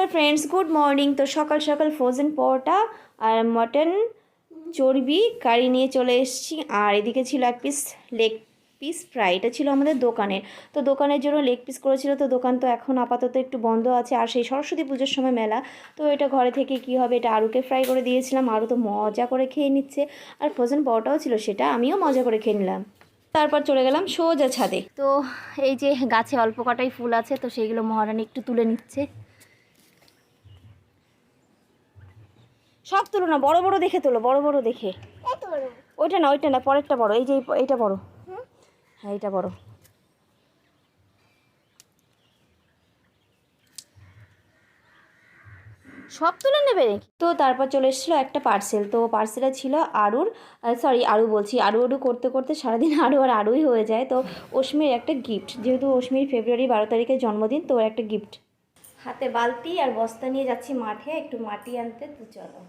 Hello friends, good morning. তো সকাল সকাল ফ্রোজেন পরোটা আর মটন চর্বি কারি নিয়ে চলে এসেছি। আর এদিকে ছিল এক পিস লেগ পিস ফ্রাই। এটা ছিল আমাদের দোকানের। তো দোকানের জন্য লেগ পিস করেছিল। তো দোকান তো এখন আপাতত একটু বন্ধ আছে, আর সেই সরস্বতী পুজোর সময় মেলা। তো এটা ঘরে থেকে কি হবে, এটা আরুকে ফ্রাই করে দিয়েছিলাম। আরু তো মজা করে খেয়ে নিচ্ছে। আর ফ্রোজেন পরোটাও ছিল, সেটা আমিও মজা করে খেয়ে নিলাম। তারপর চলে গেলাম সোজা ছাদে। তো এই যে গাছে অল্প কটাই ফুল আছে, তো সেইগুলো মহারানী একটু তুলে নিচ্ছে। সব তুলো না, বড় বড় দেখে তোলো, বড় বড় দেখে। ওইটা না, পরেরটা বড়। এই যে এইটা বড়। হ্যাঁ, এইটা বড়। সব তুলে নেবে নাকি? তো তারপর চলে এসেছিলো একটা পার্সেল। তো পার্সেলটা ছিল আরুর, আরু বলছি, আরু করতে করতে সারাদিন আরুই হয়ে যায়। তো অশ্মির একটা গিফট, যেহেতু অশ্মির ফেব্রুয়ারি 12 তারিখে জন্মদিন, তো একটা গিফট। হাতে বালতি আর বস্তা নিয়ে যাচ্ছি মাঠে একটু মাটি আনতে। তো চলো।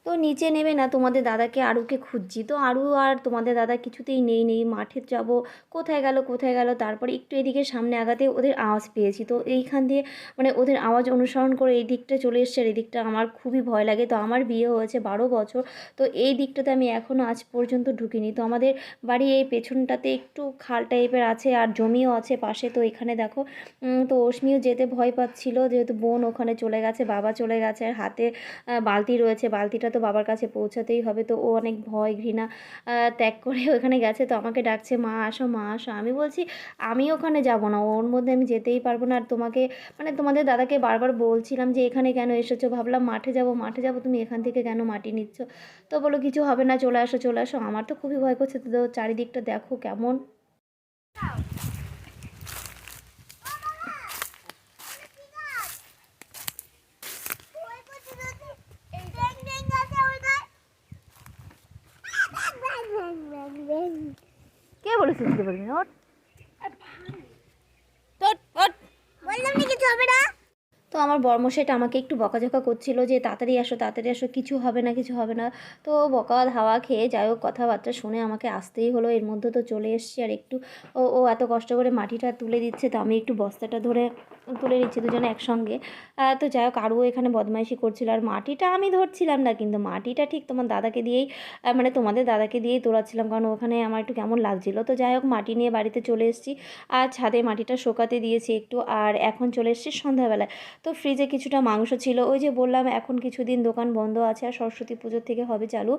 তো নিচে নেবে না, তোমাদের দাদাকে আরুকে খুঁজছি। তো আরু আর তোমাদের দাদা কিছুতেই নেই মাঠে যাব, কোথায় গেল। তারপরে একটু এদিকে সামনে আগাতে ওদের আওয়াজ পেয়েছি। তো এইখান দিয়ে মানে ওদের আওয়াজ অনুসরণ করে এই দিকটা চলে এসছে। আর এই দিকটা আমার খুবই ভয় লাগে। তো আমার বিয়ে হয়েছে 12 বছর, তো এই দিকটাতে আমি এখনও আজ পর্যন্ত ঢুকিনি। তো আমাদের বাড়ি এই পেছনটাতে একটু খাল টাইপের আছে, আর জমিও আছে পাশে। তো এখানে দেখো, তো অশ্মিও যেতে ভয় পাচ্ছিল, যেহেতু বোন ওখানে চলে গেছে, বাবা চলে গেছে, আর হাতে বালতি রয়েছে। বালতিটা তো বাবার কাছে পৌঁছাতেই হবে। তো ও অনেক ভয় ঘৃণা ত্যাগ করে ওখানে গেছে। তো আমাকে ডাকছে, মা আসো মা আসো। আমি বলছি আমি ওখানে যাব না, ওর মধ্যে আমি যেতেই পারবো না। আর তোমাকে মানে তোমাদের দাদাকে বারবার বলছিলাম যে এখানে কেন এসেছো, ভাবলাম মাঠে যাব, তুমি এখান থেকে কেন মাটি নিচ্ছ। তো বলো কিছু হবে না, চলে আসো। আমার তো খুবই ভয় করছে। তো চারিদিকটা দেখো কেমন। কে বলেছে দিতে পারবি না? বললাম না কিছু হবে না। তো আমার বর্মশাইটা আমাকে একটু বকাঝকা করছিল যে তাড়াতাড়ি আসো, কিছু হবে না। তো বকা ধাওয়া খেয়ে যাই হোক, কথাবার্তা শুনে আমাকে আসতেই হলো। এর মধ্যে তো চলে এসেছি। আর একটু ও এত কষ্ট করে মাটিটা তুলে দিচ্ছে, তো আমি একটু বস্তাটা ধরে তুলে নিচ্ছি দুজনে একসঙ্গে। তো যাই হোক, আরও এখানে বদমাইশি করছিল। আর মাটিটা আমি ধরছিলাম না, কিন্তু মাটিটা ঠিক তোমার দাদাকে দিয়েই মানে তোমাদের দাদাকে দিয়েই তোলাচ্ছিলাম, কারণ ওখানে আমার একটু কেমন লাগছিলো। তো যাই হোক, মাটি নিয়ে বাড়িতে চলে এসেছি। আর ছাদে মাটিটা শোকাতে দিয়েছি একটু। আর এখন চলে এসেছি সন্ধ্যাবেলায়। তো ফ্রিজে কিছুটা মাংস ছিল, ওই যে বললাম এখন কিছুদিন দোকান বন্ধ আছে, আর সরস্বতী পুজোর থেকে হবে চালু।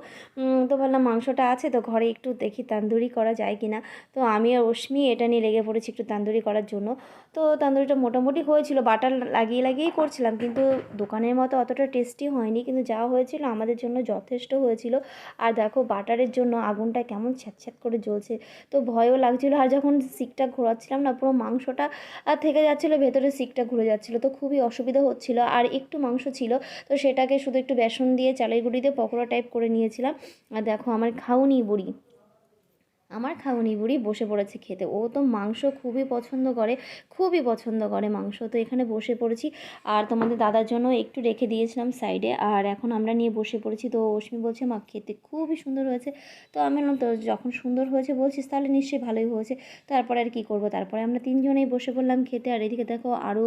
তো বললাম মাংসটা আছে, তো ঘরে একটু দেখি তান্দুরি করা যায় কিনা। তো আমি আর অশ্মি এটা নিয়ে লেগে পড়েছি একটু তান্দুরি করার জন্য। তো তান্দুরিটা মোটামুটি হয়েছিল, বাটার লাগিয়েই করছিলাম, কিন্তু দোকানের মতো অতটা টেস্টি হয়নি, কিন্তু যা হয়েছিল আমাদের জন্য যথেষ্ট হয়েছিল। আর দেখো বাটারের জন্য আগুনটা কেমন ছ্যাঁত করে জ্বলছে, তো ভয়ও লাগছিলো। আর যখন শিকটা ঘোরাচ্ছিলাম না, পুরো মাংসটা থেকে যাচ্ছিলো, ভেতরে শিকটা ঘুরে যাচ্ছিলো, তো খুবই অসুবিধা হচ্ছিলো। আর একটু মাংস ছিল, তো সেটাকে শুধু একটু বেসন দিয়ে চালের গুঁড়ি দিয়ে পকোড়া টাইপ করে নিয়েছিলাম। আর দেখো আমার খাউনি বুড়ি বসে পড়েছে খেতে। ও তো মাংস খুবই পছন্দ করে মাংস। তো এখানে বসে পড়েছি। আর তোমাদের দাদার জন্য একটু রেখে দিয়েছিলাম সাইডে, আর এখন আমরা নিয়ে বসে পড়েছি। তো অশ্মি বলছে মা খেতে খুবই সুন্দর হয়েছে। তো আমি বললাম তো যখন সুন্দর হয়েছে বলছিস তাহলে নিশ্চয়ই ভালোই হয়েছে। তারপরে আর কি করব, তারপরে আমরা তিনজনেই বসে পড়লাম খেতে। আর এদিকে দেখো আরও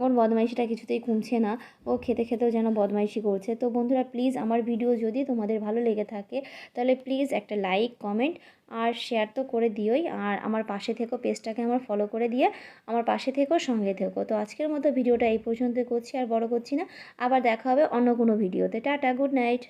ওর বদমাইশিটা কিছুতেই কমছে না, ও খেতেও যেন বদমাইশি করছে। তো বন্ধুরা প্লিজ আমার ভিডিও যদি তোমাদের ভালো লেগে থাকে, তাহলে প্লিজ একটা লাইক কমেন্ট আর শেয়ার তো করে দিওই। আর আমার পাশে থেকো, পেজটাকে আমার ফলো করে দিয়ে আমার পাশে থেকো, সঙ্গে থেকো। তো আজকের মতো ভিডিওটা এই পর্যন্ত করছি, আর বড় করছি না। আবার দেখা হবে অন্য কোনো ভিডিওতে। Tata, good night.